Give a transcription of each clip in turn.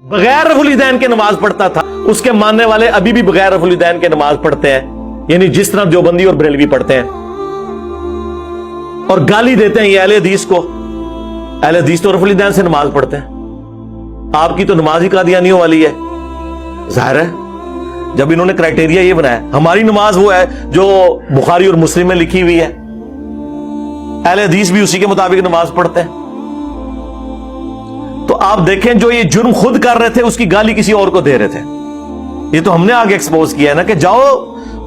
بغیر رفع الیدین کے نماز پڑھتا تھا، اس کے ماننے والے ابھی بھی بغیر رفع الیدین کے نماز پڑھتے ہیں، یعنی جس طرح دیوبندی اور بریلوی پڑھتے ہیں، اور گالی دیتے ہیں یہ اہل حدیث کو۔ اہل حدیث تو رفع الیدین سے نماز پڑھتے ہیں، آپ کی تو نماز ہی قادیانیوں والی ہے۔ ظاہر ہے جب انہوں نے کرائٹیریا یہ بنایا، ہماری نماز وہ ہے جو بخاری اور مسلم میں لکھی ہوئی ہے، اہل حدیث بھی اسی کے مطابق نماز پڑھتے ہیں۔ تو آپ دیکھیں جو یہ جرم خود کر رہے تھے اس کی گالی کسی اور کو دے رہے تھے۔ یہ تو ہم نے آگے ایکسپوز کیا ہے نا کہ جاؤ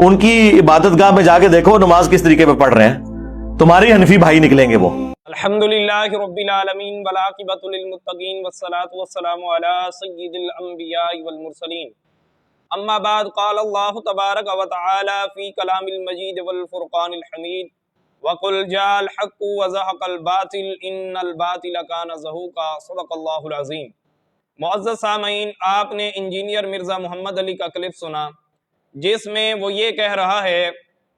ان کی عبادت گاہ میں جا کے دیکھو نماز کس طریقے پہ پڑھ رہے ہیں، تمہارے حنفی بھائی نکلیں گے وہ۔ الحمدللہ رب العالمین والعاقبۃ للمتقین والصلاة والسلام علی سید الانبیاء والمرسلین، اما بعد، قال اللہ تبارک و تعالی فی کلام المجید والفرقان الحمید، وَقُلْ جَاءَ الْحَقُّ وَزَهَقَ الْبَاطِلُ إِنَّ الْبَاطِلَ كَانَ زَهُوقًا، صدق اللہ العظیم۔ معزز سامعین، آپ نے انجینئر مرزا محمد علی کا کلپ سنا جس میں وہ یہ کہہ رہا ہے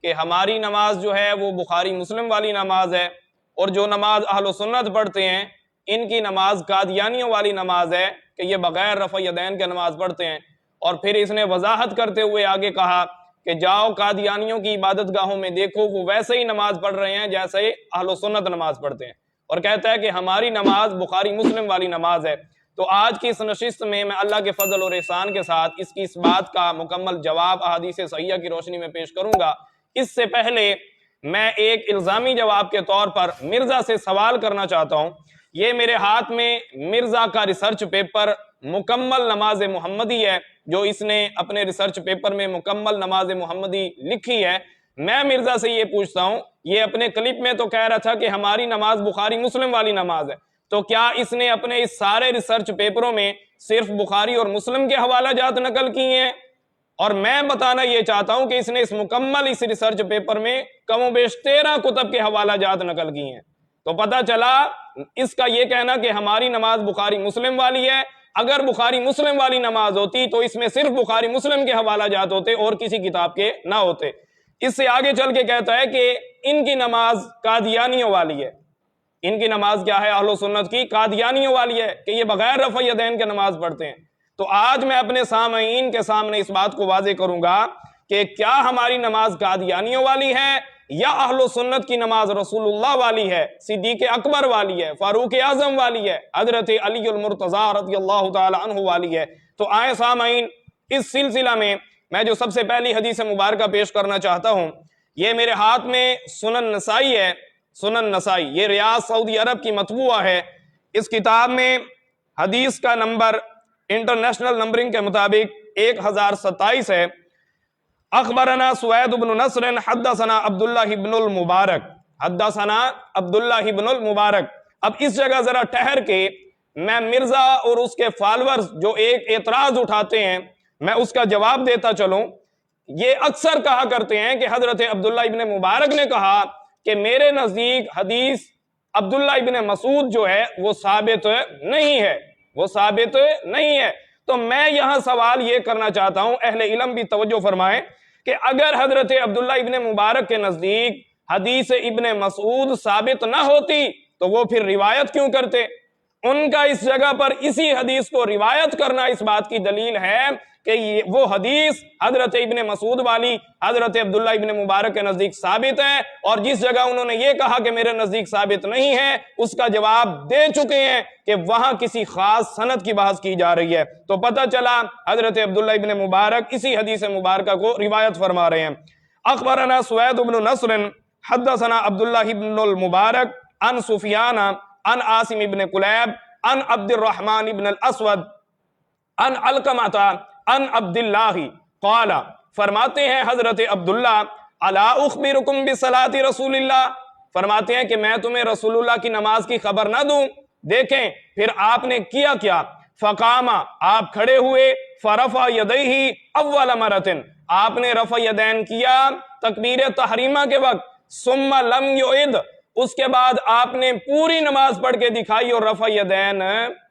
کہ ہماری نماز جو ہے وہ بخاری مسلم والی نماز ہے، اور جو نماز اہل و سنت پڑھتے ہیں ان کی نماز قادیانیوں والی نماز ہے کہ یہ بغیر رفع یدین کے نماز پڑھتے ہیں۔ اور پھر اس نے وضاحت کرتے ہوئے آگے کہا کہ جاؤ قادیانیوں کی عبادت گاہوں میں دیکھو، وہ ویسے ہی نماز پڑھ رہے ہیں جیسے اہل و سنت نماز پڑھتے ہیں، اور کہتا ہے کہ ہماری نماز بخاری مسلم والی نماز ہے۔ تو آج کی اس نشست میں اللہ کے فضل اور احسان کے ساتھ اس کی اس بات کا مکمل جواب احادیث صحیحہ کی روشنی میں پیش کروں گا۔ اس سے پہلے میں ایک الزامی جواب کے طور پر مرزا سے سوال کرنا چاہتا ہوں۔ یہ میرے ہاتھ میں مرزا کا ریسرچ پیپر مکمل نماز محمدی ہے، جو اس نے اپنے ریسرچ پیپر میں مکمل نماز محمدی لکھی ہے۔ میں مرزا سے یہ پوچھتا ہوں، یہ اپنے کلپ میں تو کہہ رہا تھا کہ ہماری نماز بخاری مسلم والی نماز ہے، تو کیا اس نے اپنے اس سارے ریسرچ پیپروں میں صرف بخاری اور مسلم کے حوالہ جات نقل کی ہیں؟ اور میں بتانا یہ چاہتا ہوں کہ اس نے اس مکمل اس ریسرچ پیپر میں کم و بیش 13 کتب کے حوالہ جات نقل کی ہیں۔ تو پتہ چلا اس کا یہ کہنا کہ ہماری نماز بخاری مسلم والی ہے، اگر بخاری مسلم والی نماز ہوتی تو اس میں صرف بخاری مسلم کے حوالہ جات ہوتے اور کسی کتاب کے نہ ہوتے۔ اس سے آگے چل کے کہتا ہے کہ ان کی نماز قادیانیوں والی ہے۔ ان کی نماز کیا ہے؟ اہل و سنت کی قادیانیوں والی ہے کہ یہ بغیر رفع یدین کے نماز پڑھتے ہیں۔ تو آج میں اپنے سامعین کے سامنے اس بات کو واضح کروں گا کہ کیا ہماری نماز قادیانیوں والی ہے یا اہل و سنت کی نماز رسول اللہ والی ہے، صدیق اکبر والی ہے، فاروق اعظم والی ہے، حضرت علی المرتضی رضی اللہ تعالی عنہ والی ہے۔ تو آئیں سامعین، اس سلسلہ میں جو سب سے پہلی حدیث مبارکہ پیش کرنا چاہتا ہوں، یہ میرے ہاتھ میں سنن نسائی ہے۔ سنن نسائی یہ ریاض سعودی عرب کی مطبوعہ ہے۔ اس کتاب میں حدیث کا نمبر انٹرنیشنل نمبرنگ کے مطابق 1027 ہے۔ اخبرنا سوید بن نصر حدثنا عبداللہ بن المبارک، حدثنا عبداللہ بن المبارک۔ اب اس جگہ ذرا ٹھہر کے میں مرزا اور اس کے فالورز جو ایک اعتراض اٹھاتے ہیں میں اس کا جواب دیتا چلوں۔ یہ اکثر کہا کرتے ہیں کہ حضرت عبداللہ ابن مبارک نے کہا کہ میرے نزدیک حدیث عبداللہ ابن مسعود جو ہے وہ ثابت نہیں ہے، وہ ثابت نہیں ہے۔ تو میں یہاں سوال یہ کرنا چاہتا ہوں، اہل علم بھی توجہ فرمائیں، کہ اگر حضرت عبداللہ ابن مبارک کے نزدیک حدیث ابن مسعود ثابت نہ ہوتی تو وہ پھر روایت کیوں کرتے؟ ان کا اس جگہ پر اسی حدیث کو روایت کرنا اس بات کی دلیل ہے کہ وہ حدیث حضرت ابن مسعود والی حضرت عبداللہ ابن مبارک کے نزدیک ثابت ہے، اور جس جگہ انہوں نے یہ کہا کہ میرے نزدیک ثابت نہیں ہے اس کا جواب دے چکے ہیں کہ وہاں کسی خاص سند کی بحث کی جا رہی ہے۔ تو پتہ چلا حضرت عبداللہ ابن مبارک اسی حدیث مبارکہ کو روایت فرما رہے ہیں۔ اخبرنا سوید بن نصر حدثنا عبداللہ بن المبارک عن سفیان عن عاصم بن قلیب عن عبد الرحمن بن الاسود عن علقمۃ عن عبداللہ قال، فرماتے ہیں حضرت عبداللہ، الا اخبرکم بصلاۃ رسول اللہ، فرماتے ہیں کہ میں تمہیں رسول اللہ کی نماز کی خبر نہ دوں؟ دیکھیں پھر آپ نے کیا کیا، فقام، آپ کھڑے ہوئے، فرفع یدیہ اول مرۃ، آپ نے رفع یدین کیا تکبیر تحریمہ کے وقت، ثم لم یعد، اس کے بعد آپ نے پوری نماز پڑھ کے دکھائی اور رفع یدین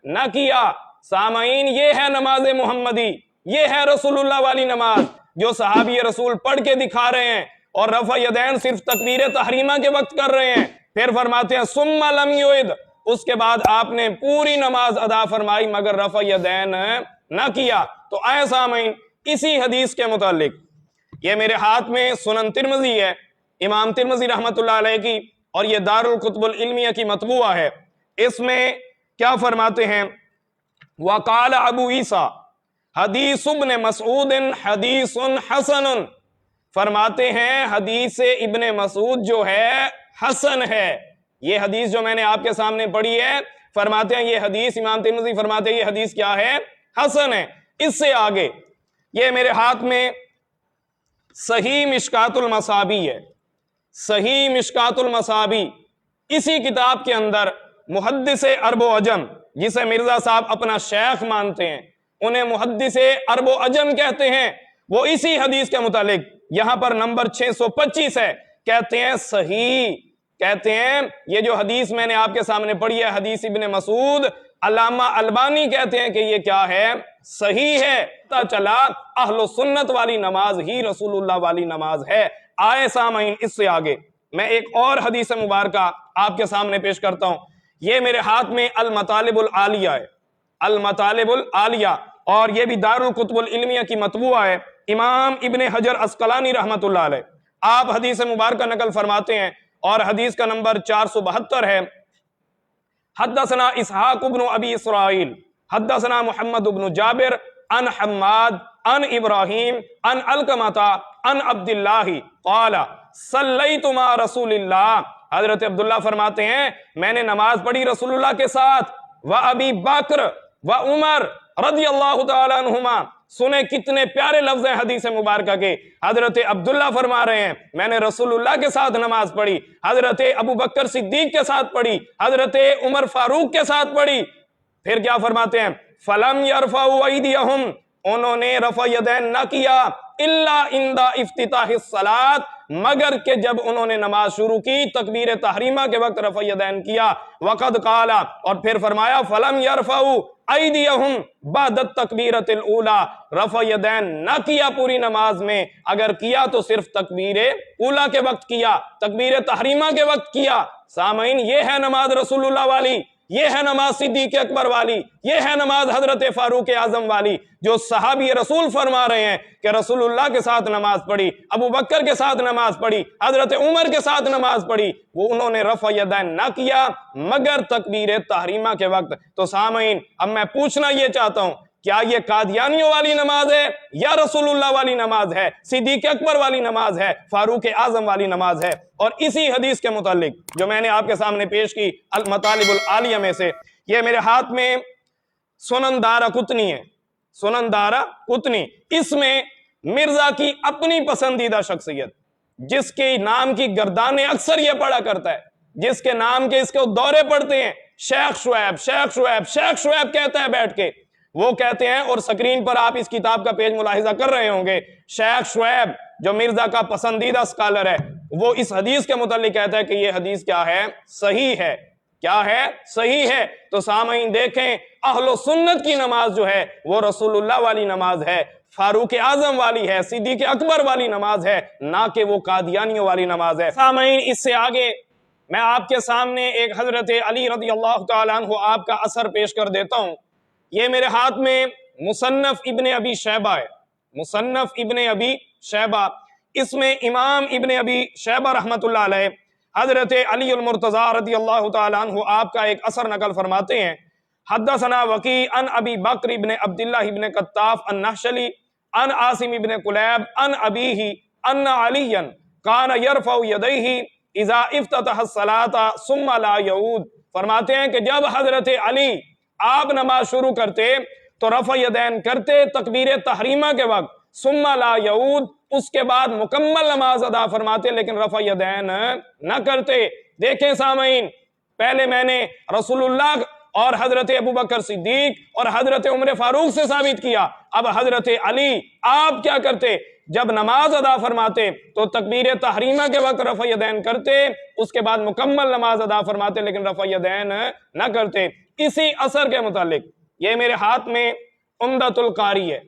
نہ کیا۔ سامعین، یہ ہے نماز محمدی، یہ ہے رسول اللہ والی نماز جو صحابی رسول پڑھ کے دکھا رہے ہیں، اور رفع یدین صرف تکبیر تحریمہ کے وقت کر رہے ہیں۔ پھر فرماتے ہیں ثم لم یعد، اس کے بعد آپ نے پوری نماز ادا فرمائی مگر رفع یدین نہ کیا۔ تو آئے سامعین اسی حدیث کے متعلق، یہ میرے ہاتھ میں سنن ترمذی ہے، امام ترمذی رحمۃ اللہ علیہ کی، اور یہ دار الکتب العلمیہ کی مطبوعہ ہے۔ اس میں کیا فرماتے ہیں؟ وقال ابو عیسیٰ حدیث ابن مسعود حدیث حسن، فرماتے ہیں حدیث ابن مسعود جو ہے حسن ہے۔ یہ حدیث جو میں نے آپ کے سامنے پڑھی ہے، فرماتے ہیں یہ حدیث، امام ترمذی فرماتے ہیں یہ حدیث کیا ہے؟ حسن ہے۔ اس سے آگے یہ میرے ہاتھ میں صحیح مشکات المصابی ہے، صحیح مشکات المصابی، اسی کتاب کے اندر محدث عرب و عجم، جسے مرزا صاحب اپنا شیخ مانتے ہیں، انہیں محدث عرب و عجم کہتے ہیں، وہ اسی حدیث کے متعلق یہاں پر نمبر 625 ہے، کہتے ہیں صحیح، کہتے ہیں یہ جو حدیث میں نے آپ کے سامنے پڑھی ہے حدیث ابن مسعود، علامہ البانی کہتے ہیں کہ یہ کیا ہے؟ صحیح ہے۔ پتہ چلا اہل سنت والی نماز ہی رسول اللہ والی نماز ہے۔ آئے سامعین اس سے آگے میں ایک اور حدیث مبارکہ آپ کے سامنے پیش کرتا ہوں۔ یہ میرے ہاتھ میں المطالب العالیہ ہے، المطالب العالیہ، اور یہ بھی دار الکتب العلمیہ کی مطبوعہ ہے، امام ابن حجر عسقلانی رحمۃ اللہ علیہ، آپ حدیث مبارکہ نقل فرماتے ہیں اور حدیث کا نمبر 472 ہے۔ حدثنا اسحاق ابن ابی اسرائیل حدثنا محمد ابن جابر عن حماد عن ابراہیم عن علقمۃ عن عبد اللہ قال صلیت مع رسول اللہ، حضرت عبداللہ فرماتے ہیں میں نے نماز پڑھی رسول اللہ کے ساتھ، وابی بکر وعمر رضی اللہ تعالی عنہما۔ سنیں کتنے پیارے لفظ ہیں حدیث مبارکہ کے، حضرت عبداللہ فرما رہے ہیں میں نے رسول اللہ کے ساتھ نماز پڑھی، حضرت ابو بکر صدیق کے ساتھ پڑھی، حضرت عمر فاروق کے ساتھ پڑھی۔ پھر کیا فرماتے ہیں؟ فَلَمْ يَرْفَعُوا أَيْدِيَهُمْ، انہوں نے رفع یدین نہ کیا، الا عند افتتاح الصلاۃ، مگر کہ جب انہوں نے نماز شروع کی تکبیر تحریمہ کے وقت رفع یدین کیا۔ وقد قال، اور پھر فرمایا فَلَمْ يَرْفَعُوا أَيْدِيَهُمْ بَعْدَ التَّكْبِيرَةِ الْأُولَى، رفع یدین نہ کیا پوری نماز میں، اگر کیا تو صرف تکبیر اولا کے وقت کیا، تکبیر تحریمہ کے وقت کیا۔ سامعین یہ ہے نماز رسول اللہ والی، یہ ہے نماز صدیق اکبر والی، یہ ہے نماز حضرت فاروق اعظم والی، جو صحابی رسول فرما رہے ہیں کہ رسول اللہ کے ساتھ نماز پڑھی، ابو بکر کے ساتھ نماز پڑھی، حضرت عمر کے ساتھ نماز پڑھی، وہ انہوں نے رفع یدین نہ کیا مگر تکبیر تحریمہ کے وقت۔ تو سامعین اب میں پوچھنا یہ چاہتا ہوں، کیا یہ قادیانیوں والی نماز ہے یا رسول اللہ والی نماز ہے، صدیق اکبر والی نماز ہے، فاروق اعظم والی نماز ہے؟ اور اسی حدیث کے متعلق جو میں نے آپ کے سامنے پیش کی المطالب العالیہ میں سے، یہ میرے ہاتھ میں سنن دارقطنی ہے، سنن دارقطنی، اس میں مرزا کی اپنی پسندیدہ شخصیت، جس کے نام کی گردانیں اکثر یہ پڑھا کرتا ہے، جس کے نام کے اس کے دورے پڑھتے ہیں، شیخ شعیب، شیخ شعیب، شیخ شعیب کہتا ہے بیٹھ کے، وہ کہتے ہیں، اور سکرین پر آپ اس کتاب کا پیج ملاحظہ کر رہے ہوں گے، شیخ شعیب جو مرزا کا پسندیدہ سکالر ہے، وہ اس حدیث کے متعلق کہتا ہے کہ یہ حدیث کیا ہے؟ صحیح ہے۔ کیا ہے؟ صحیح ہے۔ تو سامعین دیکھیں اہل سنت کی نماز جو ہے وہ رسول اللہ والی نماز ہے، فاروق اعظم والی ہے، صدیق اکبر والی نماز ہے، نہ کہ وہ قادیانیوں والی نماز ہے۔ سامعین اس سے آگے میں آپ کے سامنے ایک حضرت علی رضی اللہ تعالیٰ عنہ آپ کا اثر پیش کر دیتا ہوں۔ یہ میرے ہاتھ میں مصنف ابن ابی شیبہ ہے، مصنف ابن ابی شیبہ، اس میں امام ابن ابی شیبہ رحمت اللہ علیہ حضرت علی المرتضی رضی اللہ تعالیٰ عنہ آپ کا ایک اثر نقل فرماتے ہیں۔ حدثنا وقی عن ابی بکر ابن عبداللہ ابن قطاف النحشلی عن عاصم ابن قلیب عن ابیہ ان علیا کان یرفع یدیہ اذا افتتح الصلاۃ ثم لا یعود، فرماتے ہیں کہ جب حضرت علی آپ نماز شروع کرتے تو رفع یدین کرتے تکبیر تحریمہ کے وقت، ثم لا یعود، اس کے بعد مکمل نماز ادا فرماتے لیکن رفع یدین نہ کرتے۔ دیکھیں سامعین، پہلے میں نے رسول اللہ اور حضرت ابو بکر صدیق اور حضرت عمر فاروق سے ثابت کیا، اب حضرت علی آپ کیا کرتے؟ جب نماز ادا فرماتے تو تکبیر تحریمہ کے وقت رفع یدین کرتے، اس کے بعد مکمل نماز ادا فرماتے لیکن رفع یدین نہ کرتے۔ اسی اثر کے متعلق یہ میرے ہاتھ میں عمدۃ القاری ہے،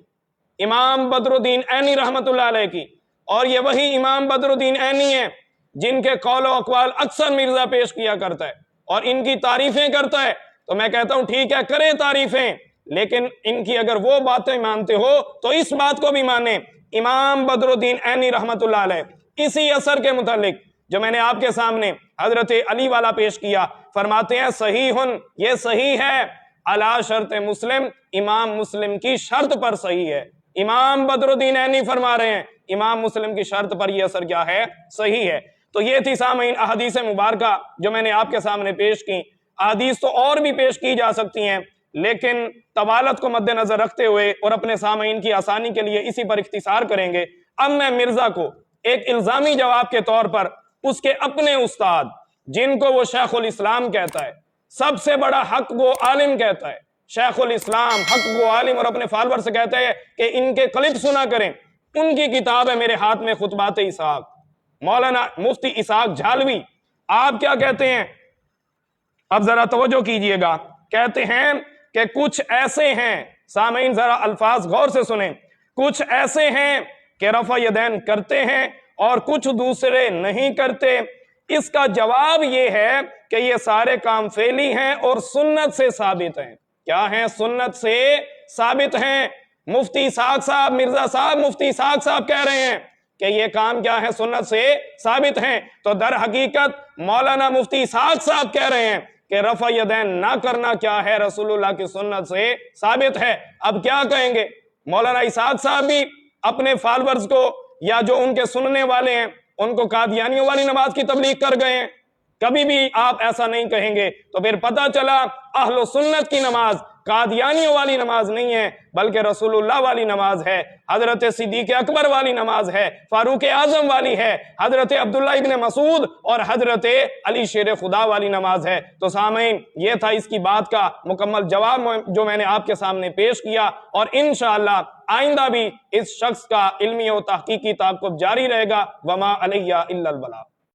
امام بدر الدین عینی رحمت اللہ علیہ کی، اور یہ وہی امام بدر الدین عینی ہیں جن کے قول و اقوال اکثر مرزا پیش کیا کرتا ہے، اور ان کی تعریفیں کرتا ہے تو میں کہتا ہوں ٹھیک ہے کریں تعریفیں، لیکن ان کی اگر وہ باتیں مانتے ہو تو اس بات کو بھی مانیں۔ امام بدر الدین عینی رحمت اللہ علیہ اسی اثر کے متعلق جو میں نے آپ کے سامنے حضرت علی والا پیش کیا، فرماتے ہیں صحیحن، یہ صحیح ہے، علی شرط مسلم، امام مسلم کی شرط پر صحیح ہے۔ امام بدر الدین عینی فرما رہے ہیں امام مسلم کی شرط پر یہ اثر کیا ہے؟ صحیح ہے۔ تو یہ تھی سامعین احادیث مبارکہ جو میں نے آپ کے سامنے پیش کی۔ احادیث تو اور بھی پیش کی جا سکتی ہیں، لیکن طوالت کو مد نظر رکھتے ہوئے اور اپنے سامعین کی آسانی کے لیے اسی پر اختصار کریں گے۔ اب میں مرزا کو ایک الزامی جواب کے طور پر اس کے اپنے استاد جن کو وہ شیخ الاسلام کہتا ہے، سب سے بڑا حق گو عالم کہتا ہے، شیخ الاسلام حق گو عالم، اور اپنے فالور سے کہتا ہے کہ ان کے کلپ سنا کریں، ان کی کتاب ہے میرے ہاتھ میں خطبات اسحاق، مولانا مفتی اسحاق جھالوی۔ آپ کیا کہتے ہیں؟ اب ذرا توجہ کیجئے گا، کہتے ہیں کہ کچھ ایسے ہیں، سامعین ذرا الفاظ غور سے سنیں، کچھ ایسے ہیں کہ رفع یدین کرتے ہیں اور کچھ دوسرے نہیں کرتے۔ اس کا جواب یہ ہے کہ یہ سارے کام فعلی ہیں اور سنت سے ثابت ہیں۔ کیا ہیں؟ سنت سے ثابت ہیں۔ مفتی اسحاق صاحب، مرزا صاحب، مفتی اسحاق صاحب کہہ رہے ہیں کہ یہ کام کیا ہے؟ سنت سے ثابت ہیں۔ تو در حقیقت مولانا مفتی اسحاق صاحب کہہ رہے ہیں کہ رفع یدین نہ کرنا کیا ہے؟ رسول اللہ کی سنت سے ثابت ہے۔ اب کیا کہیں گے؟ مولانا اسحاق صاحب بھی اپنے فالورز کو یا جو ان کے سننے والے ہیں ان کو قادیانیوں والی نماز کی تبلیغ کر گئے ہیں؟ کبھی بھی آپ ایسا نہیں کہیں گے۔ تو پھر پتہ چلا اہل سنت کی نماز قادیانیوں والی نماز نہیں ہے بلکہ رسول اللہ والی نماز ہے، حضرت صدیق اکبر والی نماز ہے، فاروق اعظم والی ہے، حضرت عبداللہ ابن مسعود اور حضرت علی شیر خدا والی نماز ہے۔ تو سامعین یہ تھا اس کی بات کا مکمل جواب جو میں نے آپ کے سامنے پیش کیا، اور انشاءاللہ آئندہ بھی اس شخص کا علمی و تحقیقی تعاقب جاری رہے گا۔ وما علیہ الا البلاغ۔